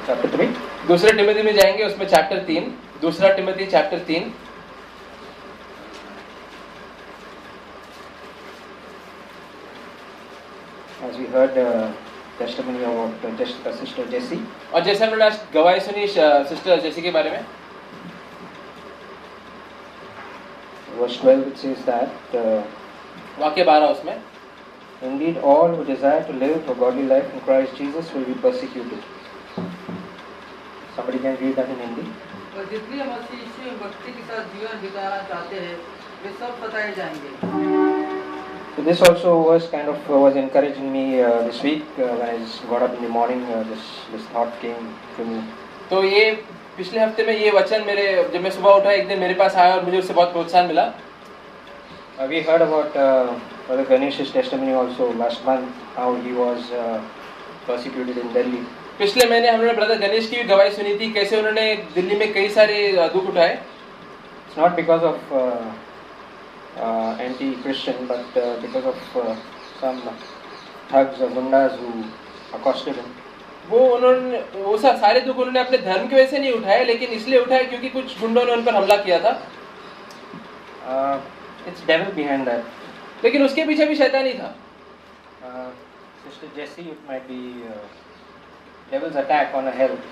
chapter 3. दूसरे Timothy में जाएंगे, उसमें चैप्टर 3, दूसरा Timothy chapter 3. As we heard testimony of Sister Jessie. और जैसे हमने आज गवाही सुनी सिस्टर जेसी के बारे में, Verse 12 it says that वाक्य 12 उसमें, indeed all who desire to live a godly life in Christ Jesus will be persecuted. Somebody can read that in Hindi. और जितने मसीह यीशु में भक्ति के साथ जीवन बिताना चाहते हैं वे सब सताए जाएंगे. So this also was kind of was encouraging me this week when I just got up in the morning. This thought came to me. तो ये पिछले हफ्ते में ये वचन मेरे जब मैं सुबह उठा एक दिन मेरे पास आया और मुझे उससे बहुत प्रोत्साहन मिला. We heard about Brother Ganesh's testimony also last month, how he was persecuted in Delhi. पिछले महीने हमने ब्रदर गणेश की भी गवाही सुनी थी, कैसे उन्होंने दिल्ली में कई सारे दुख उठाए. It's not because of anti-Christian, but because of some thugs or gundas who accosted him. वो सारे दुख उन्होंने अपने धर्म की वजह से नहीं उठाए, लेकिन इसलिए उठाए क्योंकि कुछ गुंडों ने उन पर हमला किया था. It's devil behind that. लेकिन उसके पीछे भी शैतानी था. Sister Jessie, it might be devil's attack on her health.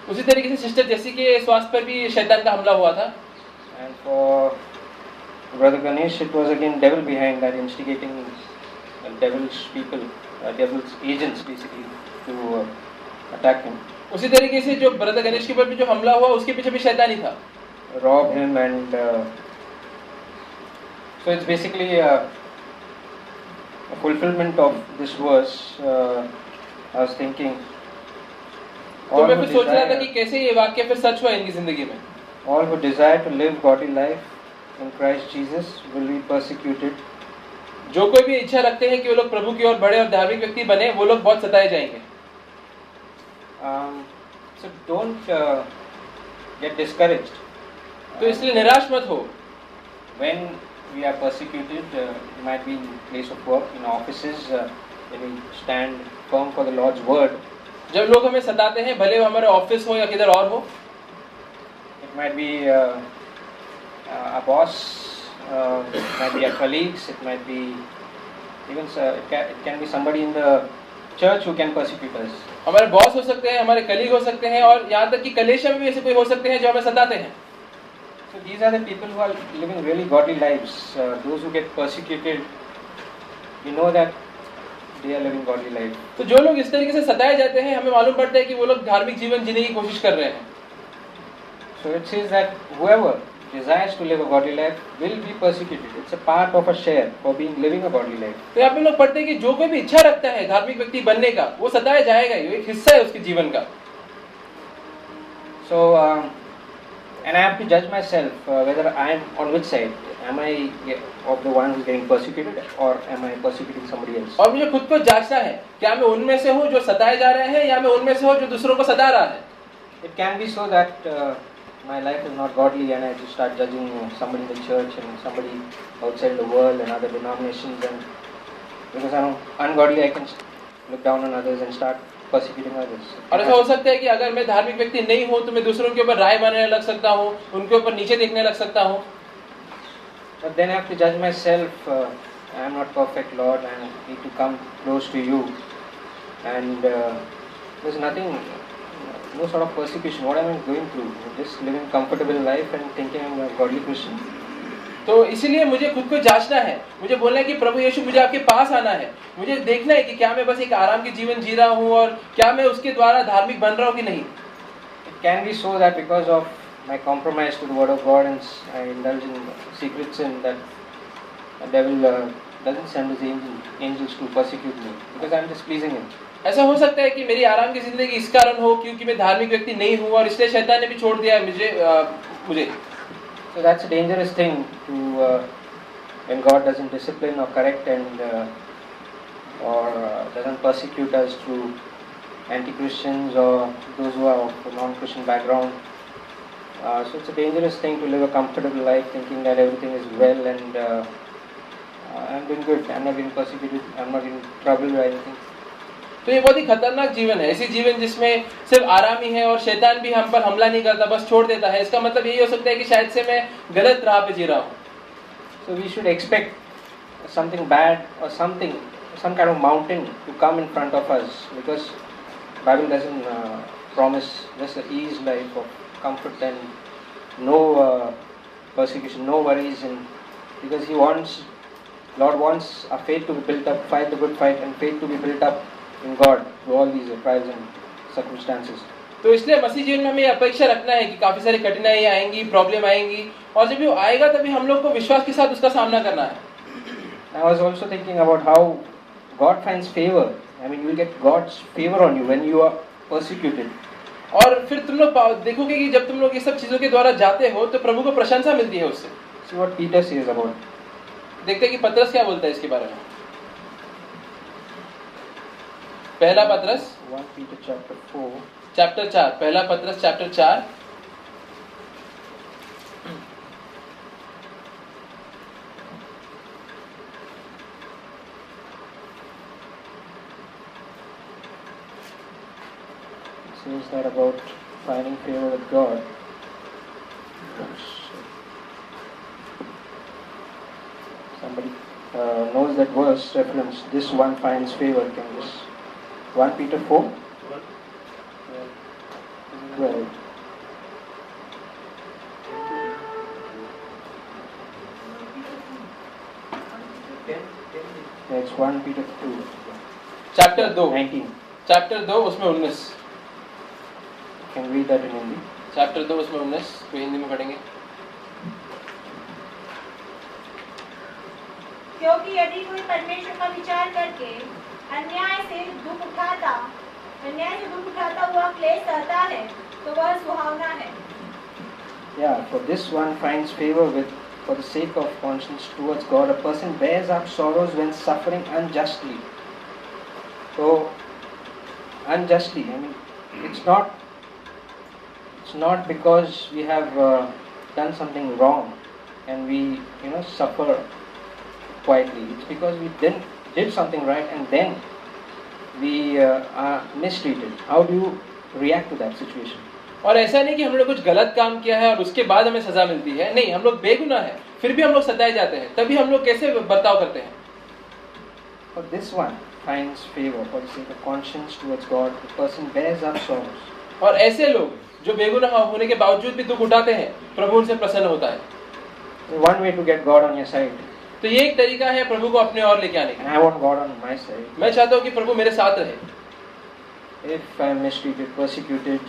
उसी तरीके से सिस्टर जेसी के स्वास्थ्य पर भी शैतान का हमला हुआ था. And for Brother Ganesh, it was again devil behind that, instigating devil's people, devil's agents basically to attack him. उसी तरीके से जो ब्रदर गणेश के ऊपर भी जो हमला हुआ उसके पीछे भी शैतानी था. Rob him and so it's basically a fulfillment of this verse. I was thinking. तो मैं फिर सोच रहा था कि कैसे ये वाक्य फिर सच हुआ इनकी जिंदगी में. All who desire to live godly life in Christ Jesus will be persecuted. जो कोई भी इच्छा रखते हैं कि वो लोग प्रभु की ओर बढ़े और धार्मिक व्यक्ति बने, वो लोग बहुत सताए जाएंगे. So don't get discouraged. तो इसलिए निराश मत हो. When we are persecuted, it might be in place of work, in offices, when we stand firm for the Lord's word. जब लोग हमें सताते हैं, भले वो हमारे ऑफिस हो या किधर और हो. It might be a boss, it might be our colleagues, it might be even it can be somebody in the church who can persecute us. हमारे बॉस हो सकते हैं, हमारे कलीग हो सकते हैं, और यहाँ तक कि कलीसिया में भी ऐसे कोई हो सकते हैं जो हमें सताते हैं. So these are the people who are living really godly lives. Those who get persecuted, we know that they are living godly life. तो जो लोग इस तरीके से सताए जाते हैं, हमें मालूम पड़ता है कि वो लोग धार्मिक जीवन जीने की कोशिश कर रहे हैं. So it says that whoever desires to live a godly life will be persecuted. It's a part of a share for living a godly life. तो यहाँ पे लोग पढ़ते हैं कि जो कोई भी इच्छा रखता है धार्मिक व्यक्ति बनने का, वो सताया जाएगा. ये एक हिस्सा है उसके जीवन का. So and I have to judge myself whether I am on which side. Am I of the one who is getting persecuted, or am I persecuting somebody else? और मुझे खुद को जांचना है, क्या मैं उनमें से हूँ जो सताए जा रहे हैं, या मैं उनमें से हूँ जो दूसरों को सता रहा है. It can be so that my life is not godly and I just start judging somebody in the church and somebody outside the world and other denominations, and because I'm ungodly I can look down on others and start persecuting others. और ऐसा हो सकता है कि अगर मैं धार्मिक व्यक्ति नहीं हूँ तो मैं दूसरों के ऊपर राय बनाने लग सकता हूँ, उनके ऊपर नीचे देखने लग सकता हूँ. But then I have to judge myself. I am not perfect, Lord. I need to come close to you, and there's nothing, no sort of persecution. What am I going through? Just living comfortable life and thinking I'm a godly Christian. तो इसीलिए मुझे खुद को जांचना है. मुझे बोलना है कि प्रभु यीशु मुझे आपके पास आना है. मुझे देखना है कि क्या मैं बस एक आराम की जीवन जी रहा हूँ और क्या मैं उसके द्वारा धार्मिक बन रहा हूँ कि नहीं. It can be so that because of my compromise to the word of God and I indulge in secret sin, that the devil doesn't send his angels to persecute me because I'm just pleasing him. ऐसा हो सकता है कि मेरी आराम की जिंदगी इस कारण हो क्योंकि मैं धार्मिक व्यक्ति नहीं हूँ और इसलिए शैतान ने भी छोड़ दिया है मुझे. So that's a dangerous thing to when God doesn't discipline or correct and or doesn't persecute us through anti-Christians or those who are of non-Christian background. So it's a dangerous thing to live a comfortable life thinking that everything is well and I'm doing good. I'm not getting persecuted. I'm not in trouble or anything. तो ये बहुत ही खतरनाक जीवन है। ऐसी जीवन जिसमें सिर्फ आराम ही है और शैतान भी हम पर हमला नहीं करता, बस छोड़ देता है। इसका मतलब यही हो सकता है कि शायद से मैं गलत राह पे जी रहा हूँ। So we should expect something bad or some kind of mountain to come in front of us, because Bible doesn't promise just an easy life of comfort and no persecution, no worries, and because Lord wants our faith to be built up, fight the good fight, and faith to be built up in God through all these trials and circumstances. तो इसलिए मसीह जीवन में हमें अपेक्षा रखना है कि काफी सारी कठिनाई आएंगी, प्रॉब्लम आएंगी, और जब वो आएगा तभी हम लोग को विश्वास के साथ उसका सामना करना है। I was also thinking about how God finds favor. I mean, you will get God's favor on you when you are persecuted. और फिर तुम लोग देखोगे कि जब तुम लोग ये सब चीजों के द्वारा जाते हो तो प्रभु को प्रशंसा मिलती है उससे। See what Peter says about it. देखते हैं कि पतरस क्या बोलता है इसके बारे में। पहला पतरस 1 Peter chapter 4. चैप्टर 4, पहला पतरस chapter 4 Says that about finding favor with God. Somebody knows that verse reference. This one finds favor. Can this 1 Peter 4? 12. It's 1 Peter 2. Chapter 2 19. Chapter 2 उसमें 19। Can read that in Hindi. Chapter 2 उसमें 19 को हिंदी में पढ़ेंगे। क्योंकि यदि कोई परमेश्वर का विचार करके अन्याय से दुख उठाता हुआ क्लेश सहता है तो वह सुहावना है। Yeah, for this one finds favor for the sake of conscience towards God. A person bears up sorrows when suffering unjustly. So, unjustly, I mean, it's not because we have done something wrong and we, suffer quietly. It's because we did something right and then we are mistreated. How do you react to that situation? और ऐसा नहीं कि हमने कुछ गलत काम किया है और उसके बाद हमें सजा मिलती है। नहीं, हम लोग बेगुनाह हैं, फिर भी हम लोग सताए जाते हैं। तभी हम लोग कैसे बर्ताव करते हैं? For this one finds favor for the sake of conscience towards God. The person bears up sorrows. और ऐसे लोग जो बेगुनाह होने के बावजूद भी दुख उठाते हैं, प्रभु उनसे प्रसन्न होता है। One way to get God on your side. तो ये एक तरीका है प्रभु को अपने और लेके आने का। And I want God on my side. मैं चाहता हूँ कि प्रभु मेरे साथ रहे। If I am mistreated, persecuted,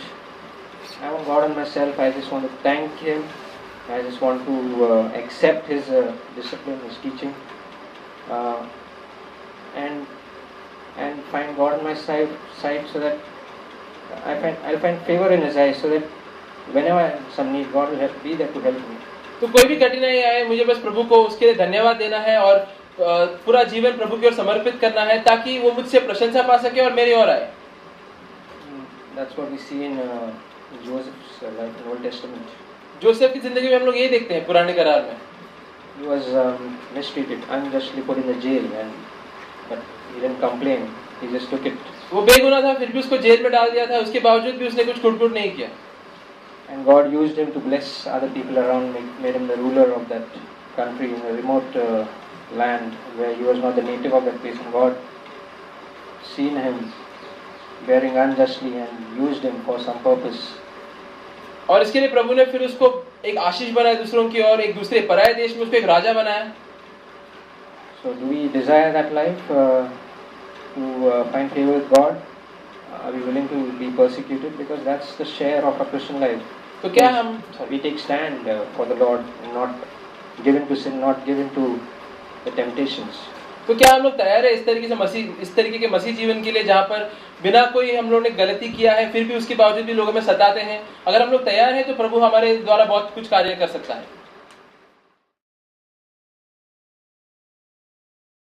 I want God on myself. I just want to thank Him. I just want to accept His discipline, His teaching, and find God on my side, so that I'll find favor in His eyes, so that whenever I have some need, God will be there to help me. तो कोई भी कठिनाई आए, मुझे बस प्रभु को उसके लिए धन्यवाद देना है और पूरा जीवन प्रभु की ओर समर्पित करना है ताकि वो मुझसे प्रशंसा पा सके और मेरी ओर आए। That's what we see in Joseph's life in Old Testament. Joseph की जिंदगी में हम लोग ये देखते हैं पुराने करार में। He was mistreated, unjustly put in the jail, but he didn't complain. He just took it. वो बेगुनाह था, फिर भी उसको जेल में डाल दिया था, उसके बावजूद भी उसने कुछ कुट नहीं किया। And God used him to bless other people around, made him the ruler of that country in a remote land where he was not the native of that place. And God seen him bearing unjustly and used him for some purpose. और इसके लिए प्रभु ने फिर उसको एक आशीष बनाया दूसरों की और एक दूसरे पराये देश में उसको एक राजा बनाया। So do we desire that life to find favor with God? Are we willing to be persecuted? Because that's the share of a Christian life. तो क्या हम we take stand for the Lord, not given to sin, not given to the temptations. तो क्या हम लोग तैयार है इस तरीके के मसीह जीवन के लिए जहाँ पर बिना कोई हम लोगों ने गलती किया है फिर भी उसके बावजूद भी लोग हमें सताते हैं? अगर हम लोग तैयार हैं तो प्रभु हमारे द्वारा बहुत कुछ कार्य कर सकता है।